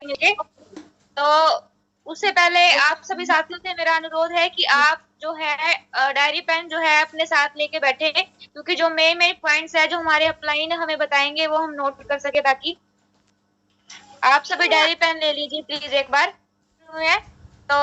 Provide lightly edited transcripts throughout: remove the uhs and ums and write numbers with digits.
मिलके। तो उससे पहले आप सभी साथियों से मेरा अनुरोध है कि आप जो है डायरी पेन जो है अपने साथ लेके बैठे, क्योंकि जो मेन मेन पॉइंट्स है जो हमारे अपलाइन हमें बताएंगे वो हम नोट कर सके। ताकि आप सभी डायरी पेन ले लीजिए प्लीज एक बार। है तो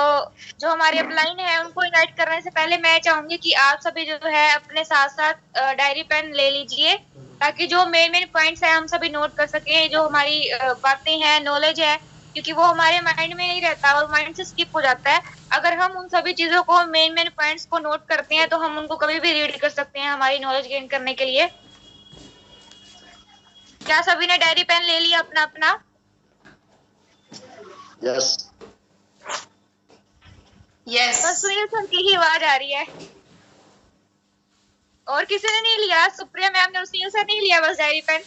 जो हमारे अपलाइन है उनको इनवाइट करने से पहले मैं चाहूंगी कि आप सभी जो है अपने साथ साथ डायरी पेन ले लीजिए, ताकि जो मेन मेन पॉइंट्स है हम सभी नोट कर सकें, जो हमारी बातें हैं, नॉलेज है, क्योंकि वो हमारे माइंड में नहीं रहता और माइंड से स्किप हो जाता है। अगर हम उन सभी चीजों को, मेन मेन पॉइंट्स को नोट करते हैं तो हम उनको कभी भी रीड कर सकते हैं हमारी नॉलेज गेन करने के लिए। क्या सभी ने डायरी पेन ले लिया अपना अपना? Yes yes. बस सुनील सर की ही आवाज आ रही है, और किसी ने नहीं लिया? सुप्रिया मैम ने, सुनील सर नहीं लिया बस डायरी पेन?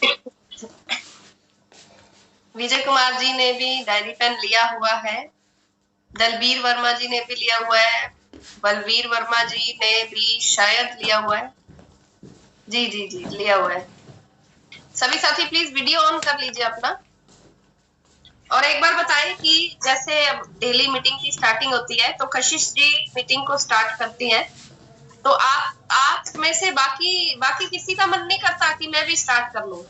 विजय कुमार जी ने भी डायरी पेन लिया हुआ है, दलबीर वर्मा जी ने भी लिया हुआ है, बलवीर वर्मा जी ने भी शायद लिया हुआ है। जी जी जी लिया हुआ है। सभी साथी प्लीज वीडियो ऑन कर लीजिए अपना। और एक बार बताएं कि जैसे अब डेली मीटिंग की स्टार्टिंग होती है तो कशिश जी मीटिंग को स्टार्ट करती हैं, तो आप में से बाकी किसी का मन नहीं करता कि मैं भी स्टार्ट कर लूं,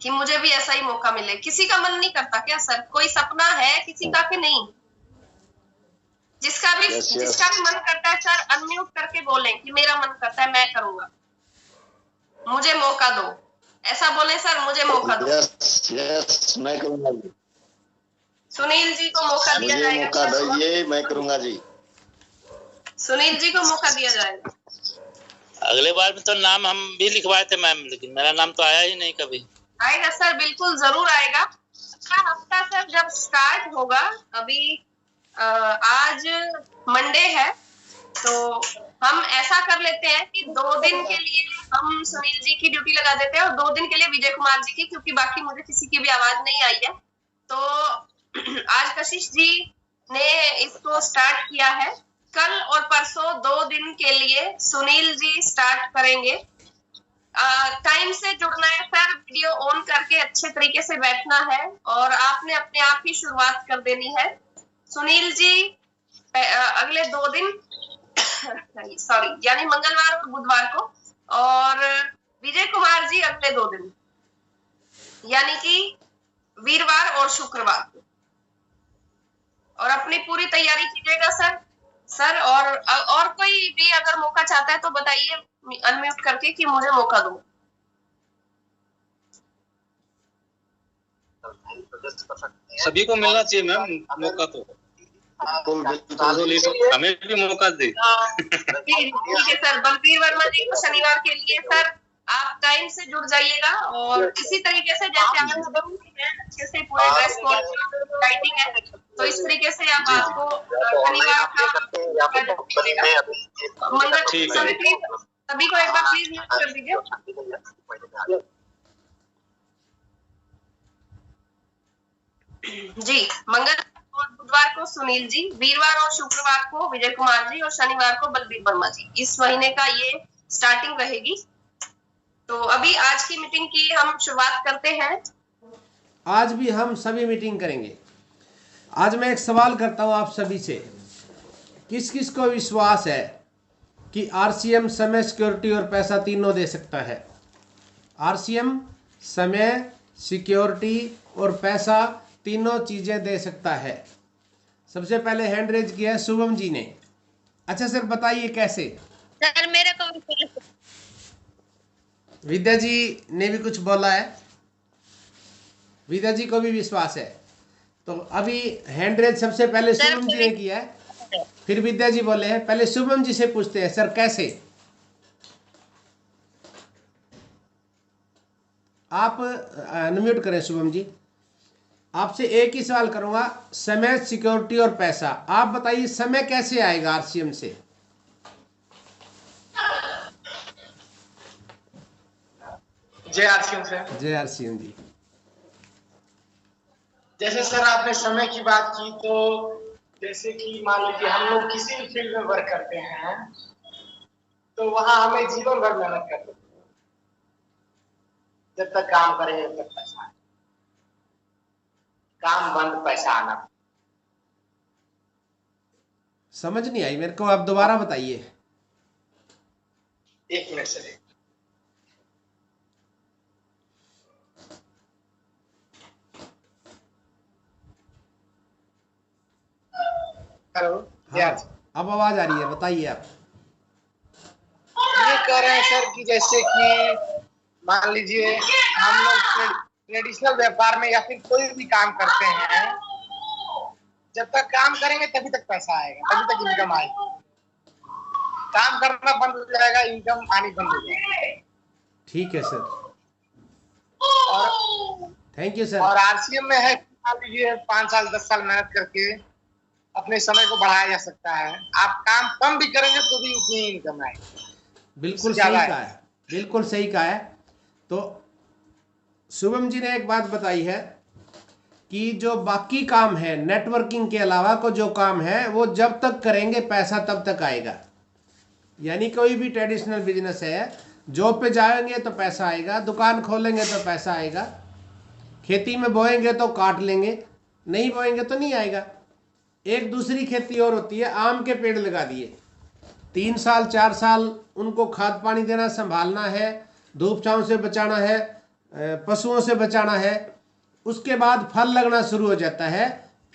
कि मुझे भी ऐसा ही मौका मिले? किसी का मन नहीं करता क्या सर? कोई सपना है किसी का कि नहीं? जिसका भी मन करता है सर अनम्यूट करके बोलें कि मेरा मन करता है, मैं करूंगा, मुझे मौका दो। ऐसा बोले सर, मुझे मौका दो। यस यस मैं करूंगा जी। सुनील जी को मौका दिया मुझे जाएगा। मौका दीजिए, मैं करूंगा जी। सुनील जी को मौका दिया जाएगा। अगले बार में तो नाम हम भी लिखवाए थे मैम, लेकिन मेरा नाम तो आया ही नहीं कभी। आएगा सर, बिल्कुल जरूर आएगा। अगला हफ्ता सर जब स्टार्ट होगा, अभी आज मंडे है, तो हम ऐसा कर लेते हैं कि 2 दिन के लिए हम सुनील जी की ड्यूटी लगा देते हैं और 2 दिन के लिए विजय कुमार जी की, क्योंकि बाकी मुझे किसी की भी आवाज नहीं आई है। तो आज कशिश जी ने इसको स्टार्ट किया है, कल और परसों 2 दिन के लिए सुनील जी स्टार्ट करेंगे। टाइम से जुड़ना है सर, वीडियो ऑन करके अच्छे तरीके से बैठना है और आपने अपने आप ही शुरुआत कर देनी है। सुनील जी अगले 2 दिन सॉरी यानी मंगलवार और बुधवार को, और विजय कुमार जी अगले 2 दिन यानी कि वीरवार और शुक्रवार को। और अपनी पूरी तैयारी कीजिएगा सर। और कोई भी अगर मौका चाहता है तो बताइए अनम्यूट करके कि मुझे मौका दो। सभी को मिलना चाहिए मैम मौका, तो हमें भी मौका दे। ठीक है सर। बलबीर वर्मा जी को शनिवार के लिए सर आप टाइम से जुड़ जाइएगा, और इसी तरीके से जैसे आप अच्छे से पूरे ड्रेस कोड लाइटिंग है, तो इस तरीके से आप आपको शनिवार का मंगल सभी को एक बार प्लीज म्यूट कर दीजिए जी। मंगल और बुधवार को सुनील जी, वीरवार और शुक्रवार को विजय कुमार जी और शनिवार को बलबीर वर्मा जी। इस महीने का ये स्टार्टिंग रहेगी। तो अभी आज की मीटिंग की हम शुरुआत करते हैं। आज भी हम सभी मीटिंग करेंगे। आज मैं एक सवाल करता हूं आप सभी से, किस किस को विश्वास है कि आरसीएम समय, सिक्योरिटी और पैसा तीनों दे सकता है? आरसीएम समय, सिक्योरिटी और पैसा तीनों चीजें दे सकता है। सबसे पहले हैंड रेज किया है शुभम जी ने। अच्छा सर बताइए कैसे? सर मेरे को विद्या जी ने भी कुछ बोला है, विद्या जी को भी विश्वास है। तो अभी हैंड रेज सबसे पहले शुभम जी ने किया है, फिर विद्या जी बोले हैं। पहले शुभम जी से पूछते हैं सर कैसे? आप अनम्यूट करें शुभम जी। आपसे एक ही सवाल करूंगा, समय, सिक्योरिटी और पैसा। आप बताइए समय कैसे आएगा आरसीएम से? जय आरसीएम से। जय आरसीएम जी। जैसे सर आपने समय की बात की, तो जैसे कि मान लीजिए हम लोग किसी भी फील्ड में वर्क करते हैं तो वहां हमें जीवन भर मेहनत करनी है, जब तक काम करें जब तक पैसा है। काम बंद पैसा आना। समझ नहीं आई मेरे को, आप दोबारा बताइए। 1 मिनट सर। हेलो। हाँ, अब आवाज आ रही है, बताइए आप। ये कह रहे हैं सर कि जैसे कि मान लीजिए हम लोग ट्रेडिशनल व्यापार में या फिर कोई भी काम करते हैं, जब तक काम करेंगे तभी तक पैसा आएगा, तभी तक इनकम आएगी। काम करना बंद हो जाएगा, इनकम आनी बंद हो जाएगी। ठीक है सर, और थैंक यू सर। और आरसीएम में है, मान लीजिए 5 साल 10 साल मेहनत करके अपने समय को बढ़ाया जा सकता है। आप काम कम भी करेंगे तो भी उतनी इनकम आएगी। बिल्कुल सही कहा है, बिल्कुल सही कहा है। तो शुभम जी ने एक बात बताई है कि जो बाकी काम है नेटवर्किंग के अलावा को जो काम है वो जब तक करेंगे पैसा तब तक आएगा। यानी कोई भी ट्रेडिशनल बिजनेस है, जॉब पे जाएंगे तो पैसा आएगा, दुकान खोलेंगे तो पैसा आएगा, खेती में बोएंगे तो काट लेंगे, नहीं बोएंगे तो नहीं आएगा। एक दूसरी खेती और होती है, आम के पेड़ लगा दिए, 3 साल 4 साल उनको खाद पानी देना, संभालना है, धूप छांव से बचाना है, पशुओं से बचाना है, उसके बाद फल लगना शुरू हो जाता है।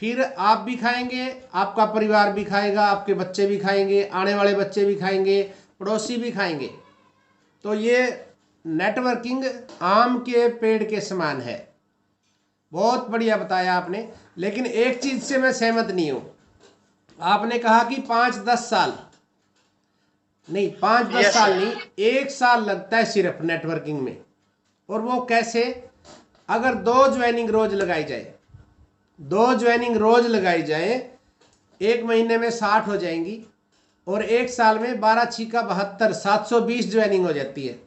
फिर आप भी खाएंगे, आपका परिवार भी खाएगा, आपके बच्चे भी खाएंगे, आने वाले बच्चे भी खाएंगे, पड़ोसी भी खाएंगे। तो ये नेटवर्किंग आम के पेड़ के समान है। बहुत बढ़िया बताया आपने, लेकिन एक चीज से मैं सहमत नहीं हूं। आपने कहा कि 5-10 साल नहीं, 5-10 साल नहीं, 1 साल लगता है सिर्फ नेटवर्किंग में। और वो कैसे? अगर 2 ज्वाइनिंग रोज लगाई जाए, 2 ज्वाइनिंग रोज लगाई जाए, 1 महीने में 60 हो जाएंगी और 1 साल में 12 छिका 72, 720 ज्वाइनिंग हो जाती है।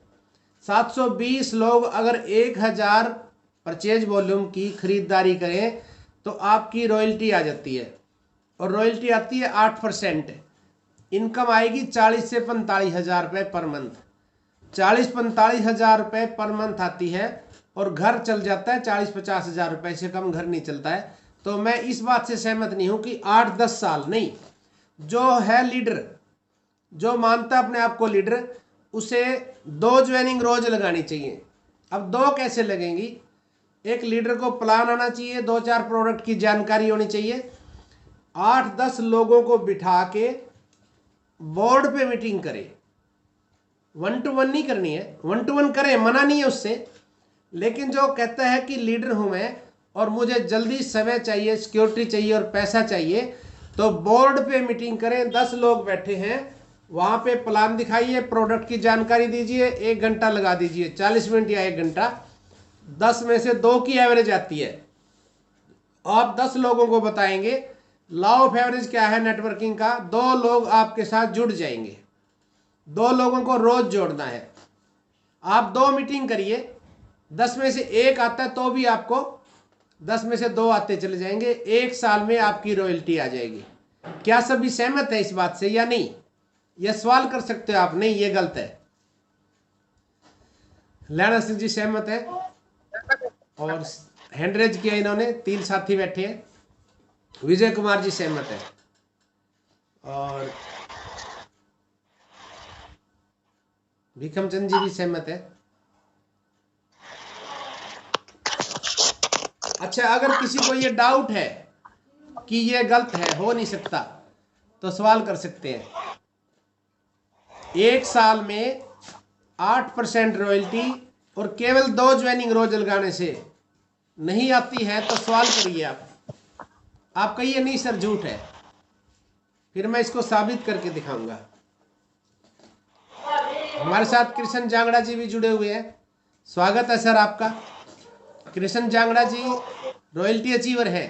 720 लोग अगर 1000 परचेज वॉल्यूम की खरीदारी करें तो आपकी रॉयल्टी आ जाती है, और रॉयल्टी आती है 8%। इनकम आएगी 40 से 45 हज़ार रुपये पर मंथ। 40-45 हज़ार रुपये पर मंथ आती है और घर चल जाता है 40-50 हज़ार रुपये से कम घर नहीं चलता है। तो मैं इस बात से सहमत नहीं हूं कि 8-10 साल नहीं। जो है लीडर, जो मानता अपने आप को लीडर, उसे 2 ज्वाइनिंग रोज लगानी चाहिए। अब 2 कैसे लगेंगी? एक लीडर को प्लान आना चाहिए, 2-4 प्रोडक्ट की जानकारी होनी चाहिए, 8-10 लोगों को बिठा के बोर्ड पे मीटिंग करे। 1 to 1 नहीं करनी है, 1 to 1 करें, मना नहीं है उससे, लेकिन जो कहता है कि लीडर हूं मैं और मुझे जल्दी समय चाहिए, सिक्योरिटी चाहिए और पैसा चाहिए, तो बोर्ड पे मीटिंग करें। 10 लोग बैठे हैं, वहां पे प्लान दिखाइए, प्रोडक्ट की जानकारी दीजिए, 1 घंटा लगा दीजिए, 40 मिनट या 1 घंटा। 10 में से 2 की एवरेज आती है। आप 10 लोगों को बताएंगे लॉ ऑफ एवरेज क्या है नेटवर्किंग का, 2 लोग आपके साथ जुड़ जाएंगे। 2 लोगों को रोज जोड़ना है। आप 2 मीटिंग करिए, 10 में से 1 आता है तो भी आपको 10 में से 2 आते चले जाएंगे, 1 साल में आपकी रॉयल्टी आ जाएगी। क्या सभी सहमत है इस बात से या नहीं? यह सवाल कर सकते हो आप, नहीं ये गलत है। लैना सिंह जी सहमत है और हैंड रेज किया इन्होंने, 3 साथी बैठे हैं। विजय कुमार जी सहमत है और भिकम चंद जी भी सहमत है। अच्छा, अगर किसी को ये डाउट है कि ये गलत है, हो नहीं सकता, तो सवाल कर सकते हैं। 1 साल में 8% रॉयल्टी और केवल 2 ज्वाइनिंग रोज लगाने से नहीं आती है, तो सवाल करिए आप कहिए नहीं सर झूठ है, फिर मैं इसको साबित करके दिखाऊंगा। हमारे साथ कृष्ण जांगड़ा जी भी जुड़े हुए हैं, स्वागत है सर आपका। कृष्ण जांगड़ा जी रॉयल्टी अचीवर है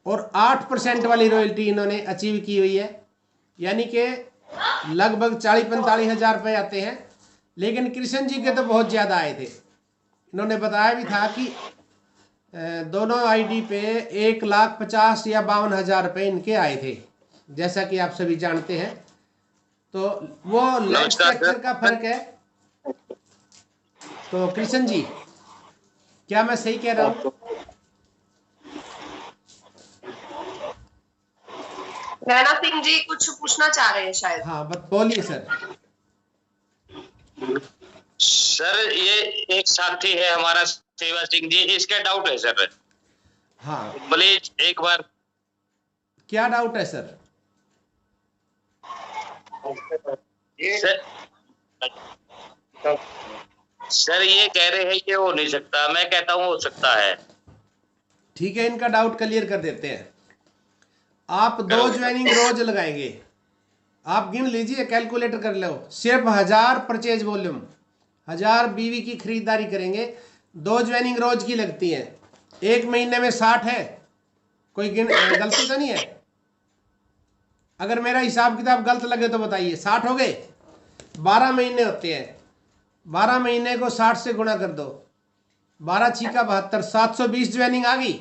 और 8% वाली रॉयल्टी इन्होंने अचीव की हुई है, यानी कि लगभग 40-45 हज़ार रुपये आते हैं। लेकिन कृष्ण जी के तो बहुत ज़्यादा आए थे। इन्होंने बताया भी था कि दोनों आईडी पे 1,50,000 या 52,000 रुपये इनके आए थे, जैसा कि आप सभी जानते हैं। तो वो लाइफ स्ट्रक्चर का फर्क है। तो कृष्ण जी, क्या मैं सही कह रहा हूँ? नैना सिंह जी कुछ पूछना चाह रहे हैं शायद। हाँ बोलिए सर। सर ये एक साथी है हमारा सेवा सिंह जी, इसका डाउट है सर। हाँ प्लीज एक बार। क्या डाउट है सर? सर ये कह रहे हैं कि हो नहीं सकता, मैं कहता हूँ हो सकता है। ठीक है, इनका डाउट क्लियर कर देते हैं। आप 2 ज्वाइनिंग रोज लगाएंगे, आप गिन लीजिए, कैलकुलेटर कर लो। सिर्फ 1000 परचेज वॉल्यूम, 1000 बीवी की खरीदारी करेंगे, 2 ज्वाइनिंग रोज की लगती है। 1 महीने में 60 है, कोई गलती तो नहीं है? अगर मेरा हिसाब किताब गलत लगे तो बताइए। 60 हो गए, 12 महीने होते हैं, 12 महीने को 60 से गुणा कर दो, 12 छिका 72, 720 ज्वाइनिंग आ गई।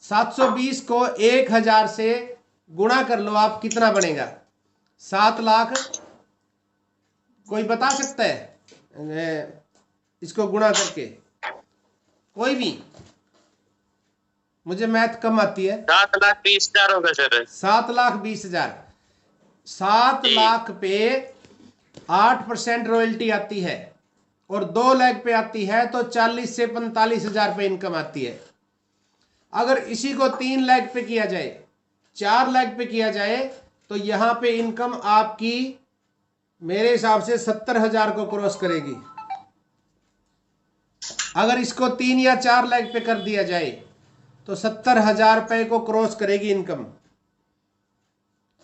720 को 1000 से गुणा कर लो, आप कितना बनेगा? 7 लाख। कोई बता सकता है इसको गुणा करके? कोई भी? मुझे मैथ कम आती है। 7,20,000 होगा सर। 7,20,000। 7 लाख पे 8% रॉयल्टी आती है और 2 लाख पे आती है तो 40 से 45,000 पे इनकम आती है। अगर इसी को 3 लाख पे किया जाए, 4 लाख पे किया जाए, तो यहां पे इनकम आपकी मेरे हिसाब से 70,000 को क्रॉस करेगी। अगर इसको 3 या 4 लाख पे कर दिया जाए तो 70,000 रुपए को क्रॉस करेगी इनकम।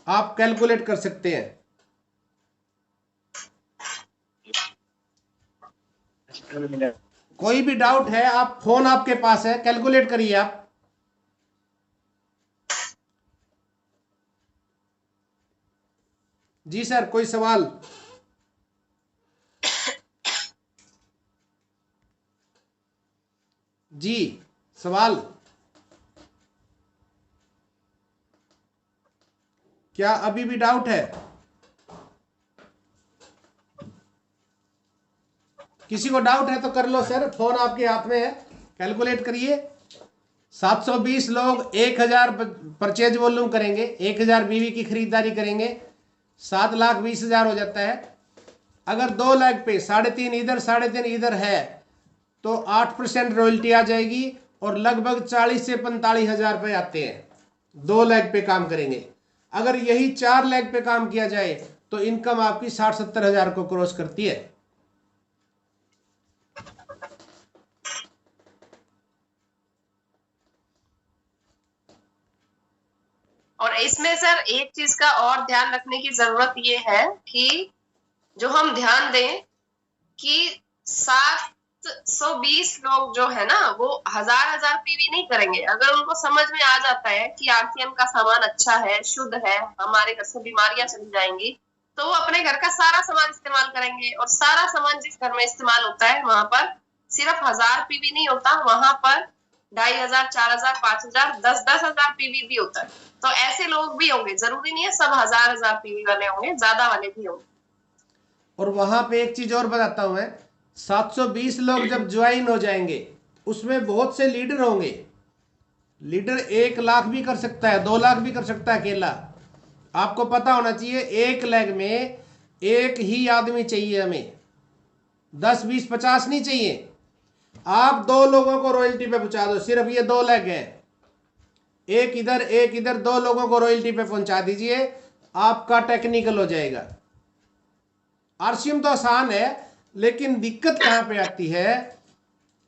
आप कैलकुलेट कर सकते हैं। कोई भी डाउट है, आप फोन आपके पास है, कैलकुलेट करिए आप। जी सर, कोई सवाल? जी सवाल क्या अभी भी डाउट है? किसी को डाउट है तो कर लो सर, फोन आपके हाथ में है, कैलकुलेट करिए। 720 लोग 1000 परचेज वॉल्यूम करेंगे, 1000 बीवी की खरीदारी करेंगे, 7,20,000 हो जाता है। अगर 2 लाख पे 3.5 इधर 3.5 इधर है तो 8% रॉयल्टी आ जाएगी और लगभग 40 से 45,000 रुपये आते हैं। 2 लाख पे काम करेंगे। अगर यही 4 लाख पे काम किया जाए तो इनकम आपकी 60-70,000 को क्रॉस करती है। और इसमें सर एक चीज का और ध्यान रखने की जरूरत ये है कि जो हम ध्यान दें कि 720 लोग जो है ना वो 1000 पीवी नहीं करेंगे। अगर उनको समझ में आ जाता है कि आरसीएम का सामान अच्छा है, शुद्ध है, हमारे घर से बीमारियां चली जाएंगी, तो वो अपने घर का सारा सामान इस्तेमाल करेंगे। और सारा सामान जिस घर में इस्तेमाल होता है वहां पर सिर्फ 1000 पीवी नहीं होता, वहां पर 2,500, 4,000, 5,000, 10,000 पीवी भी होता है। तो ऐसे लोग भी होंगे, जरूरी नहीं है सब 1000 पीवी वाले होंगे, ज्यादा वाले भी होंगे। और वहां पे एक चीज और बताता हूं मैं, 720 लोग जब ज्वाइन हो जाएंगे उसमें बहुत से लीडर होंगे। लीडर 1 लाख भी कर सकता है, 2 लाख भी कर सकता है अकेला। आपको पता होना चाहिए 1 लाख में एक ही आदमी चाहिए हमें, 10, 20, 50 नहीं चाहिए। आप 2 लोगों को रॉयल्टी पे पहुंचा दो, सिर्फ ये 2 लाख है, एक इधर 2 लोगों को रॉयल्टी पे पहुंचा दीजिए, आपका टेक्निकल हो जाएगा। आरसीएम तो आसान है, लेकिन दिक्कत कहां पे आती है?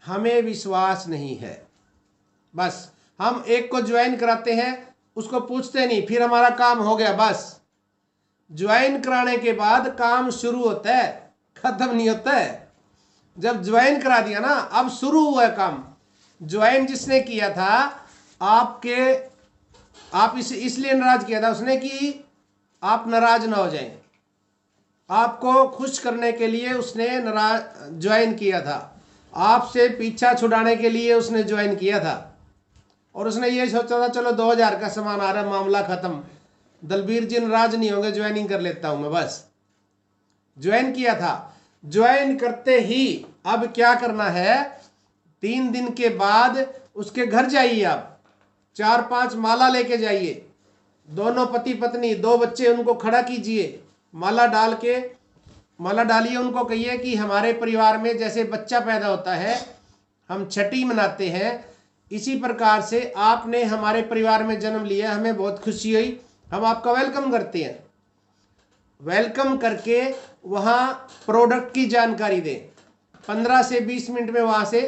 हमें विश्वास नहीं है। बस हम एक को ज्वाइन कराते हैं, उसको पूछते नहीं, फिर हमारा काम हो गया बस। ज्वाइन कराने के बाद काम शुरू होता है, खत्म नहीं होता है। जब ज्वाइन करा दिया ना, अब शुरू हुआ है काम। ज्वाइन जिसने किया था आप इसलिए नाराज किया था उसने कि आप नाराज ना हो जाएं, आपको खुश करने के लिए उसने ज्वाइन किया था, आपसे पीछा छुड़ाने के लिए उसने ज्वाइन किया था। और उसने ये सोचा था चलो 2000 का सामान आ रहा है, मामला खत्म, दलबीर जी नाराज नहीं होंगे, ज्वाइनिंग कर लेता हूं मैं, बस ज्वाइन किया था। ज्वाइन करते ही अब क्या करना है, 3 दिन के बाद उसके घर जाइए, आप 4-5 माला लेके जाइए, दोनों पति पत्नी, 2 बच्चे, उनको खड़ा कीजिए, माला डालिए, उनको कहिए कि हमारे परिवार में जैसे बच्चा पैदा होता है, हम छठी मनाते हैं, इसी प्रकार से आपने हमारे परिवार में जन्म लिया, हमें बहुत खुशी हुई, हम आपका वेलकम करते हैं। वेलकम करके वहाँ प्रोडक्ट की जानकारी दें। 15 से 20 मिनट में वहाँ से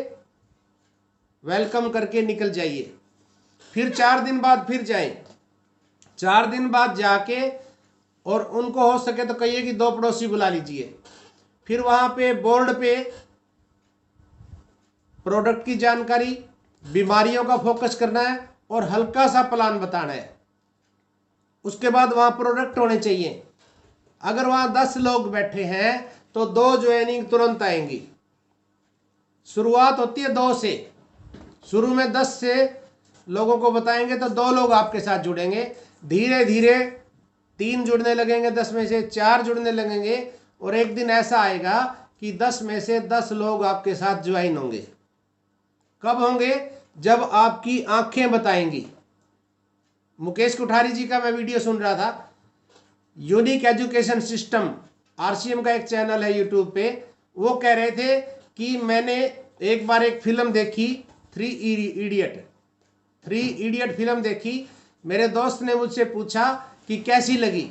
वेलकम करके निकल जाइए। फिर 4 दिन बाद फिर जाएं। 4 दिन बाद जाके और उनको हो सके तो कहिए कि 2 पड़ोसी बुला लीजिए। फिर वहाँ पे बोर्ड पे प्रोडक्ट की जानकारी, बीमारियों का फोकस करना है और हल्का सा प्लान बताना है। उसके बाद वहाँ प्रोडक्ट होने चाहिए। अगर वहाँ 10 लोग बैठे हैं तो 2 ज्वाइनिंग तुरंत आएंगी। शुरुआत होती है 2 से। शुरू में 10 से लोगों को बताएंगे तो 2 लोग आपके साथ जुड़ेंगे। धीरे धीरे 3 जुड़ने लगेंगे, 10 में से 4 जुड़ने लगेंगे और एक दिन ऐसा आएगा कि 10 में से 10 लोग आपके साथ ज्वाइन होंगे। कब होंगे? जब आपकी आंखें बताएंगी। मुकेश कोठारी जी का मैं वीडियो सुन रहा था, यूनिक एजुकेशन सिस्टम, आरसीएम का एक चैनल है यूट्यूब पे, वो कह रहे थे कि मैंने एक बार एक फिल्म देखी, 3 इडियट फिल्म देखी। मेरे दोस्त ने मुझसे पूछा कि कैसी लगी,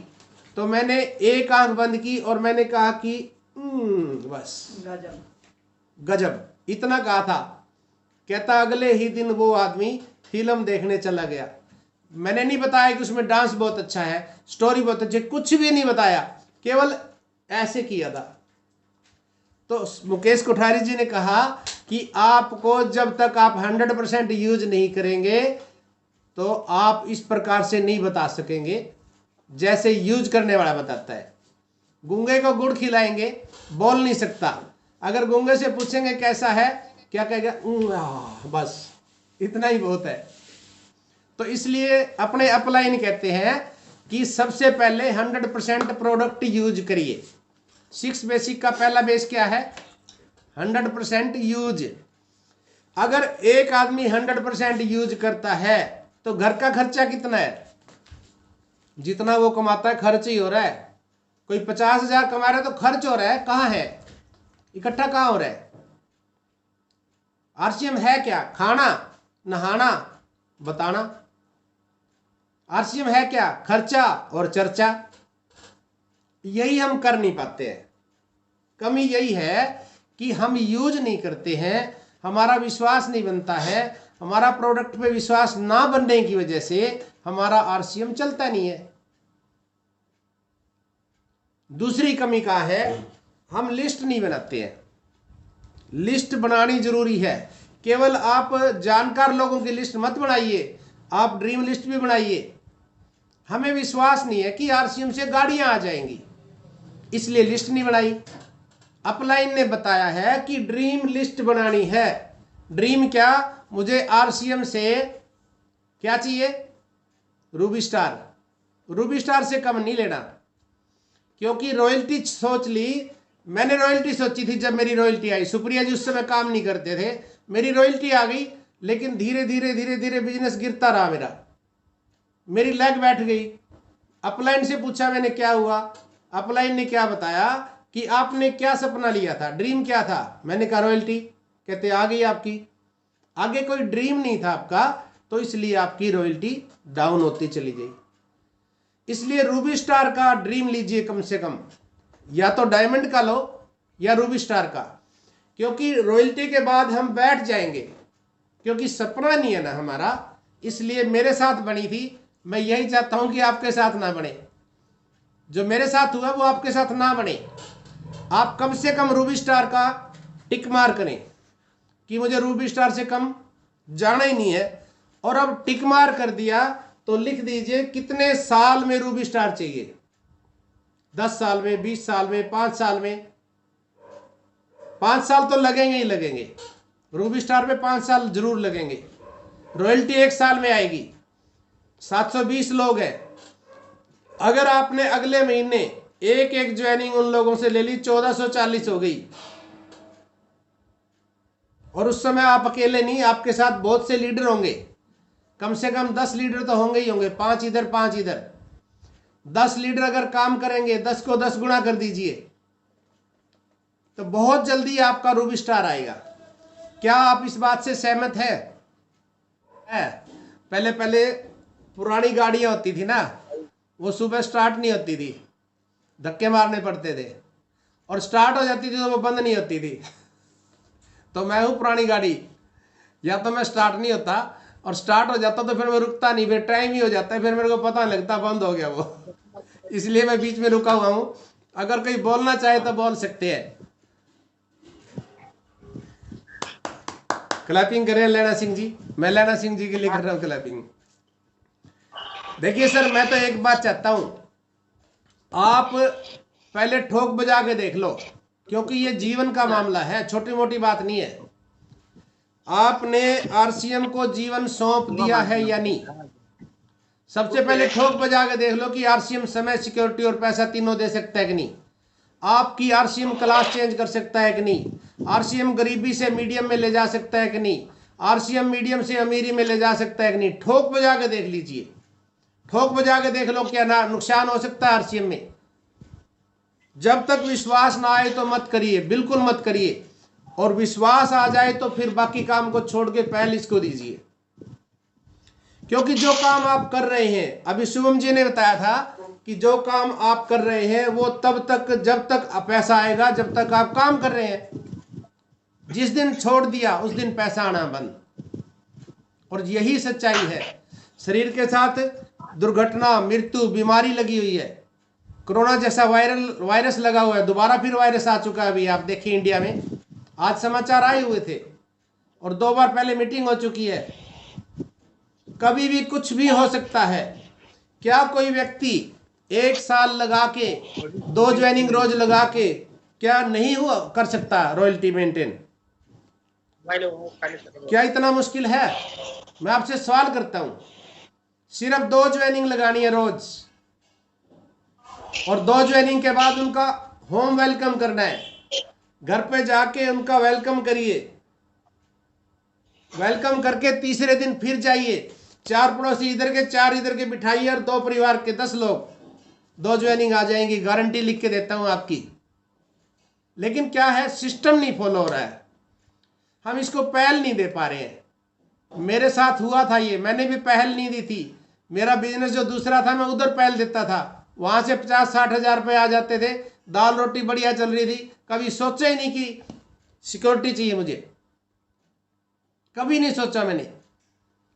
तो मैंने एक आंख बंद की और मैंने कहा कि बस गजब, इतना कहा था। कहता अगले ही दिन वो आदमी फिल्म देखने चला गया। मैंने नहीं बताया कि उसमें डांस बहुत अच्छा है, स्टोरी बहुत अच्छी, कुछ भी नहीं बताया, केवल ऐसे किया था। तो मुकेश कोठारी जी ने कहा कि आपको जब तक आप 100% यूज नहीं करेंगे तो आप इस प्रकार से नहीं बता सकेंगे जैसे यूज करने वाला बताता है। गूंगे को गुड़ खिलाएंगे, बोल नहीं सकता। अगर गूंगे से पूछेंगे कैसा है, क्या कहेगा? बस इतना ही बहुत है। तो इसलिए अपने अपलाइन कहते हैं कि सबसे पहले 100% प्रोडक्ट यूज करिए। 6 बेसिक का पहला बेस क्या है? 100% यूज। अगर एक आदमी 100% यूज करता है तो घर का खर्चा कितना है? जितना वो कमाता है खर्च ही हो रहा है। कोई 50,000 कमा रहा है तो खर्च हो रहा है, कहाँ है? इकट्ठा कहाँ हो रहा है? आरसीएम है क्या? खाना, नहाना, बताना। आरसीएम है क्या? खर्चा और चर्चा। यही हम कर नहीं पाते हैं। कमी यही है कि हम यूज नहीं करते हैं, हमारा विश्वास नहीं बनता है, हमारा प्रोडक्ट पे विश्वास ना बनने की वजह से हमारा आरसीएम चलता नहीं है। दूसरी कमी क्या है? हम लिस्ट नहीं बनाते हैं। लिस्ट बनानी जरूरी है। केवल आप जानकार लोगों की लिस्ट मत बनाइए, आप ड्रीम लिस्ट भी बनाइए। हमें विश्वास नहीं है कि आरसीएम से गाड़ियां आ जाएंगी, इसलिए लिस्ट नहीं बनाई। अपलाइन ने बताया है कि ड्रीम लिस्ट बनानी है। ड्रीम क्या? मुझे आरसीएम से क्या चाहिए? Ruby star. रूबी स्टार से कम नहीं लेना, क्योंकि रॉयल्टी सोच ली। मैंने रॉयल्टी सोची थी जब मेरी रॉयल्टी आई। सुप्रिया जी उस समय काम नहीं करते थे, मेरी रॉयल्टी आ गई, लेकिन धीरे धीरे धीरे धीरे बिजनेस गिरता रहा मेरी लेग बैठ गई। अपलाइन से पूछा मैंने क्या हुआ, अपलाइन ने क्या बताया कि आपने क्या सपना लिया था, ड्रीम क्या था? मैंने कहा रॉयल्टी। कहते आ गई आपकी। आगे कोई ड्रीम नहीं था आपका, तो इसलिए आपकी रॉयल्टी डाउन होती चली गई। इसलिए रूबी स्टार का ड्रीम लीजिए कम से कम, या तो डायमंड का लो या रूबी स्टार का, क्योंकि रॉयल्टी के बाद हम बैठ जाएंगे, क्योंकि सपना नहीं है ना हमारा। इसलिए मेरे साथ बनी थी, मैं यही चाहता हूं कि आपके साथ ना बने। जो मेरे साथ हुआ वो आपके साथ ना बने। आप कम से कम रूबी स्टार का टिक मार करें कि मुझे रूबी स्टार से कम जाना ही नहीं है। और अब टिक मार कर दिया तो लिख दीजिए कितने साल में रूबी स्टार चाहिए। 10 साल में, 20 साल में, 5 साल में। 5 साल तो लगेंगे ही लगेंगे, रूबी स्टार पे 5 साल जरूर लगेंगे। रॉयल्टी 1 साल में आएगी। 720 लोग हैं। अगर आपने अगले महीने एक ज्वाइनिंग उन लोगों से ले ली, 1440 हो गई। और उस समय आप अकेले नहीं, आपके साथ बहुत से लीडर होंगे। कम से कम 10 लीडर तो होंगे ही होंगे, 5 इधर 5 इधर। 10 लीडर अगर काम करेंगे, 10 को 10 गुना कर दीजिए, तो बहुत जल्दी आपका रूबी स्टार आएगा। क्या आप इस बात से सहमत है? पहले पहले पुरानी गाड़ियां होती थी ना, वो सुबह स्टार्ट नहीं होती थी, धक्के मारने पड़ते थे, और स्टार्ट हो जाती थी तो वो बंद नहीं होती थी। तो मैं हूँ पुरानी गाड़ी, या तो मैं स्टार्ट नहीं होता, और स्टार्ट हो जाता तो फिर मैं रुकता नहीं, फिर टाइम ही हो जाता है, फिर मेरे को पता नहीं लगता बंद हो गया वो। इसलिए मैं बीच में रुका हुआ हूँ। अगर कोई बोलना चाहे तो बोल सकते हैं। क्लैपिंग करें लैना सिंह जी, मैं लैना सिंह जी के लिए कर रहा हूँ क्लैपिंग। देखिए सर, मैं तो एक बात चाहता हूं, आप पहले ठोक बजा के देख लो, क्योंकि ये जीवन का मामला है, छोटी मोटी बात नहीं है। आपने आरसीएम को जीवन सौंप दिया है या नहीं? सबसे पहले ठोक बजा के देख लो कि आरसीएम समय, सिक्योरिटी और पैसा तीनों दे सकता है कि नहीं। आपकी आरसीएम क्लास चेंज कर सकता है कि नहीं? आरसीएम गरीबी से मीडियम में ले जा सकता है कि नहीं? आरसीएम मीडियम से अमीरी में ले जा सकता है कि नहीं? ठोक बजा के देख लीजिए, ठोक बजा के देख लो क्या नुकसान हो सकता है आरसीएम में। जब तक विश्वास ना आए तो मत करिए, बिल्कुल मत करिए, और विश्वास आ जाए तो फिर बाकी काम को छोड़ के पहल इसको दीजिए। क्योंकि जो काम आप कर रहे हैं, अभी शुभम जी ने बताया था कि जो काम आप कर रहे हैं वो तब तक, जब तक पैसा आएगा, जब तक आप काम कर रहे हैं। जिस दिन छोड़ दिया उस दिन पैसा आना बंद, और यही सच्चाई है। शरीर के साथ दुर्घटना, मृत्यु, बीमारी लगी हुई है। कोरोना जैसा वायरस लगा हुआ है, दोबारा फिर वायरस आ चुका है। अभी आप देखिए इंडिया में आज समाचार आए हुए थे, और 2 बार पहले मीटिंग हो चुकी है। कभी भी कुछ भी हो सकता है। क्या कोई व्यक्ति 1 साल लगा के, 2 ज्वाइनिंग रोज लगा के क्या नहीं हुआ कर सकता रॉयल्टी मेंटेन? क्या इतना मुश्किल है? मैं आपसे सवाल करता हूं। सिर्फ 2 ज्वाइनिंग लगानी है रोज, और 2 ज्वाइनिंग के बाद उनका होम वेलकम करना है। घर पे जाके उनका वेलकम करिए, वेलकम करके तीसरे दिन फिर जाइए, 4 पड़ोसी इधर के 4 इधर के बिठाइए, और 2 परिवार के 10 लोग, 2 ज्वाइनिंग आ जाएंगी, गारंटी लिख के देता हूं आपकी। लेकिन क्या है, सिस्टम नहीं फॉलो हो रहा है, हम इसको पहल नहीं दे पा रहे हैं। मेरे साथ हुआ था ये, मैंने भी पहल नहीं दी थी। मेरा बिजनेस जो दूसरा था मैं उधर पहल देता था, वहां से 50-60 हजार रुपये आ जाते थे, दाल रोटी बढ़िया चल रही थी। कभी सोचा ही नहीं कि सिक्योरिटी चाहिए मुझे, कभी नहीं सोचा मैंने।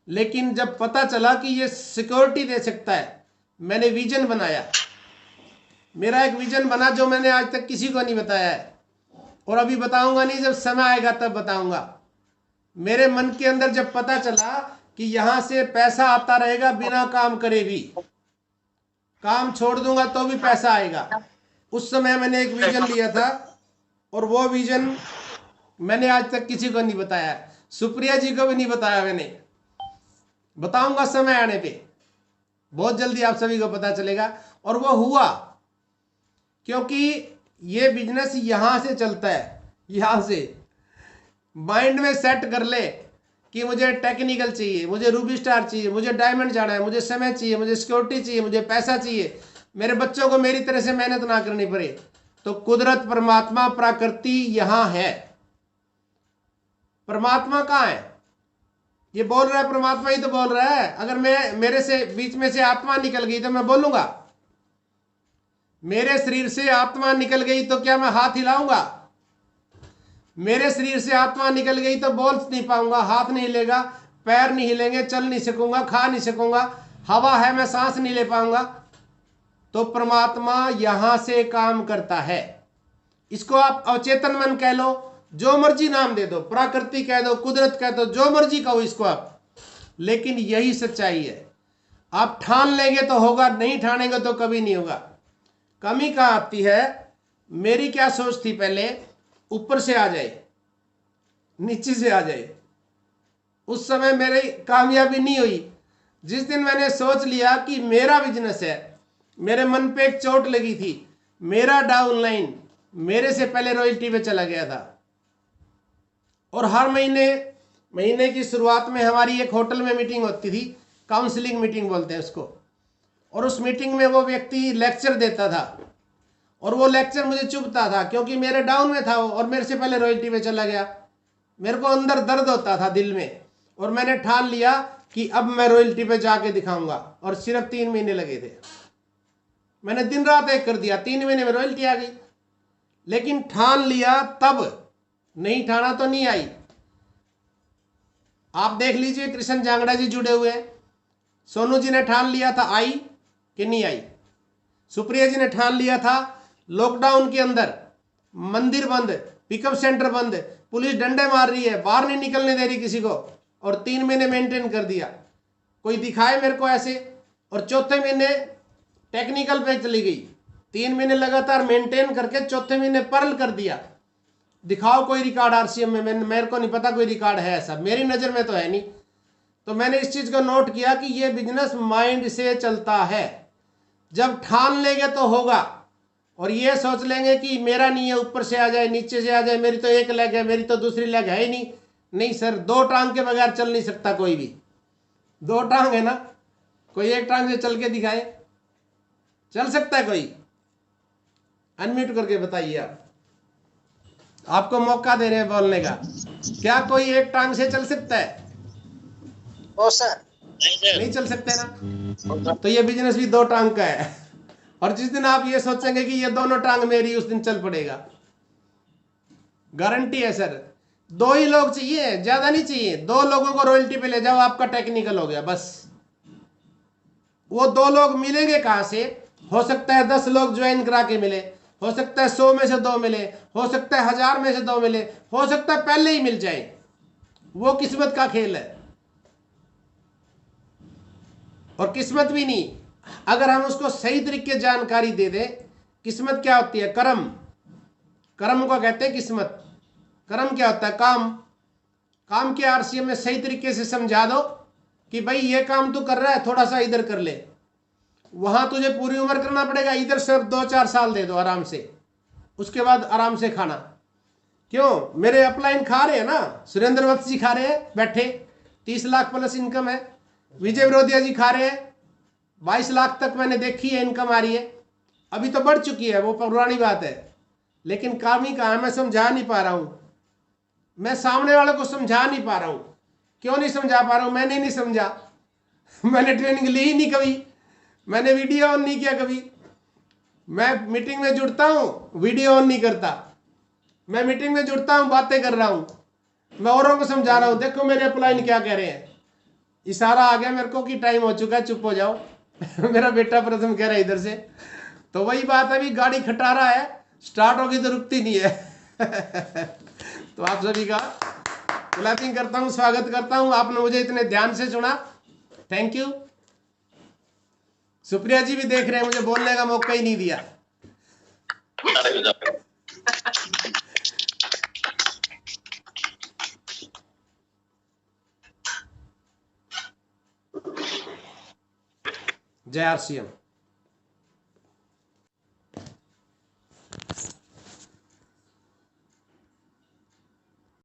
लेकिन जब पता चला कि ये सिक्योरिटी दे सकता है, मैंने विजन बनाया। मेरा एक विजन बना जो मैंने आज तक किसी को नहीं बताया है, और अभी बताऊंगा नहीं, जब समय आएगा तब बताऊंगा। मेरे मन के अंदर जब पता चला कि यहां से पैसा आता रहेगा बिना काम करे भी, काम छोड़ दूंगा तो भी पैसा आएगा, उस समय मैंने एक विजन लिया था, और वो विजन मैंने आज तक किसी को नहीं बताया। सुप्रिया जी को भी नहीं बताया मैंने, बताऊंगा समय आने पे, बहुत जल्दी आप सभी को पता चलेगा। और वो हुआ क्योंकि ये बिजनेस यहां से चलता है, यहां से माइंड में सेट कर ले कि मुझे टेक्निकल चाहिए, मुझे रूबी स्टार चाहिए, मुझे डायमंड जाना है, मुझे समय चाहिए, मुझे सिक्योरिटी चाहिए, मुझे पैसा चाहिए, मेरे बच्चों को मेरी तरह से मेहनत ना करनी पड़े। तो कुदरत, परमात्मा, प्रकृति यहां है। परमात्मा कहाँ है? ये बोल रहा है, परमात्मा ही तो बोल रहा है। अगर मैं, मेरे से बीच में से आत्मा निकल गई तो मैं बोलूंगा? मेरे शरीर से आत्मा निकल गई तो क्या मैं हाथ हिलाऊंगा? मेरे शरीर से आत्मा निकल गई तो बोल नहीं पाऊंगा, हाथ नहीं हिलेगा, पैर नहीं हिलेंगे, चल नहीं सकूंगा, खा नहीं सकूंगा, हवा है मैं सांस नहीं ले पाऊंगा। तो परमात्मा यहां से काम करता है। इसको आप अवचेतन मन कह लो, जो मर्जी नाम दे दो, प्रकृति कह दो, कुदरत कह दो, जो मर्जी कहो इसको आप, लेकिन यही सच्चाई है। आप ठान लेंगे तो होगा, नहीं ठानेंगे तो कभी नहीं होगा। कमी कहाँ आती है? मेरी क्या सोच थी पहले, ऊपर से आ जाए, नीचे से आ जाए। उस समय मेरी कामयाबी नहीं हुई। जिस दिन मैंने सोच लिया कि मेरा बिजनेस है, मेरे मन पे एक चोट लगी थी, मेरा डाउनलाइन मेरे से पहले रॉयल्टी पे चला गया था, और हर महीने महीने की शुरुआत में हमारी एक होटल में मीटिंग होती थी, काउंसलिंग मीटिंग बोलते हैं उसको। और उस मीटिंग में वो व्यक्ति लेक्चर देता था और वो लेक्चर मुझे चुभता था क्योंकि मेरे डाउन में था वो और मेरे से पहले रॉयल्टी पे चला गया। मेरे को अंदर दर्द होता था दिल में और मैंने ठान लिया कि अब मैं रॉयल्टी पे जाके दिखाऊंगा। और सिर्फ 3 महीने लगे थे, मैंने दिन रात एक कर दिया, 3 महीने में रॉयल्टी आ गई। लेकिन ठान लिया तब, नहीं ठाना तो नहीं आई। आप देख लीजिए कृष्ण जांगड़ा जी जुड़े हुए हैं। सोनू जी ने ठान लिया था, आई कि नहीं आई। सुप्रिया जी ने ठान लिया था, लॉकडाउन के अंदर मंदिर बंद, पिकअप सेंटर बंद, पुलिस डंडे मार रही है, बाहर नहीं निकलने दे रही किसी को, और 3 महीने मेंटेन कर दिया। कोई दिखाए मेरे को ऐसे। और चौथे महीने टेक्निकल पे चली गई, 3 महीने लगातार मेंटेन करके चौथे महीने परल कर दिया। दिखाओ कोई रिकॉर्ड आरसीएम में। मेरे को नहीं पता कोई रिकॉर्ड है ऐसा, मेरी नज़र में तो है नहीं। तो मैंने इस चीज़ को नोट किया कि ये बिजनेस माइंड से चलता है। जब ठान लेंगे तो होगा, और ये सोच लेंगे कि मेरा नहीं है, ऊपर से आ जाए नीचे से आ जाए, मेरी तो एक लेग है, मेरी तो दूसरी लेग है ही नहीं। नहीं सर, 2 टांग के बगैर चल नहीं सकता कोई भी। 2 टांग है ना, कोई एक टांग से चल के दिखाए, चल सकता है कोई? अनम्यूट करके बताइए आप, आपको मौका दे रहे हैं बोलने का। क्या कोई एक टांग से चल सकता है? ओ सर नहीं चल सकते ना। तो ये बिजनेस भी 2 टांग का है। और जिस दिन आप ये सोचेंगे कि ये दोनों टांग मेरी, उस दिन चल पड़ेगा, गारंटी है सर। 2 ही लोग चाहिए, ज्यादा नहीं चाहिए। 2 लोगों को रॉयल्टी पे ले जाओ, आपका टेक्निकल हो गया बस। वो 2 लोग मिलेंगे कहां से? हो सकता है 10 लोग ज्वाइन करा के मिले, हो सकता है 100 में से 2 मिले, हो सकता है 1000 में से 2 मिले, हो सकता है पहले ही मिल जाए। वो किस्मत का खेल है। और किस्मत भी नहीं, अगर हम उसको सही तरीके जानकारी दे दें। किस्मत क्या होती है? कर्म। कर्म को कहते हैं किस्मत। कर्म क्या होता है? काम। काम के आरसीएम में सही तरीके से समझा दो कि भाई ये काम तू कर रहा है, थोड़ा सा इधर कर ले। वहां तुझे पूरी उम्र करना पड़ेगा, इधर सिर्फ 2-4 साल दे दो आराम से, उसके बाद आराम से खाना। क्यों? मेरे अपलाइन खा रहे हैं ना, सुरेंद्र वत्स जी खा रहे हैं बैठे, 30 लाख प्लस इनकम है। विजय विरोधिया जी खा रहे हैं, 22 लाख तक मैंने देखी है इनकम आ रही है। अभी तो बढ़ चुकी है, वो पुरानी बात है। लेकिन काम ही कहाँ है? मैं समझा नहीं पा रहा हूं, मैं सामने वाले को समझा नहीं पा रहा हूं। क्यों नहीं समझा पा रहा हूं? मैंने नहीं समझा। मैंने ट्रेनिंग ली ही नहीं कभी, मैंने वीडियो ऑन नहीं किया कभी। मैं मीटिंग में जुड़ता हूं, वीडियो ऑन नहीं करता। मैं मीटिंग में जुड़ता हूं, बातें कर रहा हूं, मैं औरों को समझा रहा हूं, देखो मेरे अपलाइन क्या कह रहे हैं। इशारा आ गया मेरे को कि टाइम हो चुका है, चुप हो जाओ। मेरा बेटा प्रथम कह रहा है इधर से। तो वही बात है, अभी गाड़ी खटा रहा है, स्टार्ट होगी तो रुकती नहीं है। तो आप सभी का क्लैपिंग करता हूं, स्वागत करता हूं। आपने मुझे इतने ध्यान से सुना, थैंक यू। सुप्रिया जी भी देख रहे हैं, मुझे बोलने का मौका ही नहीं दिया। जय आरसीएम।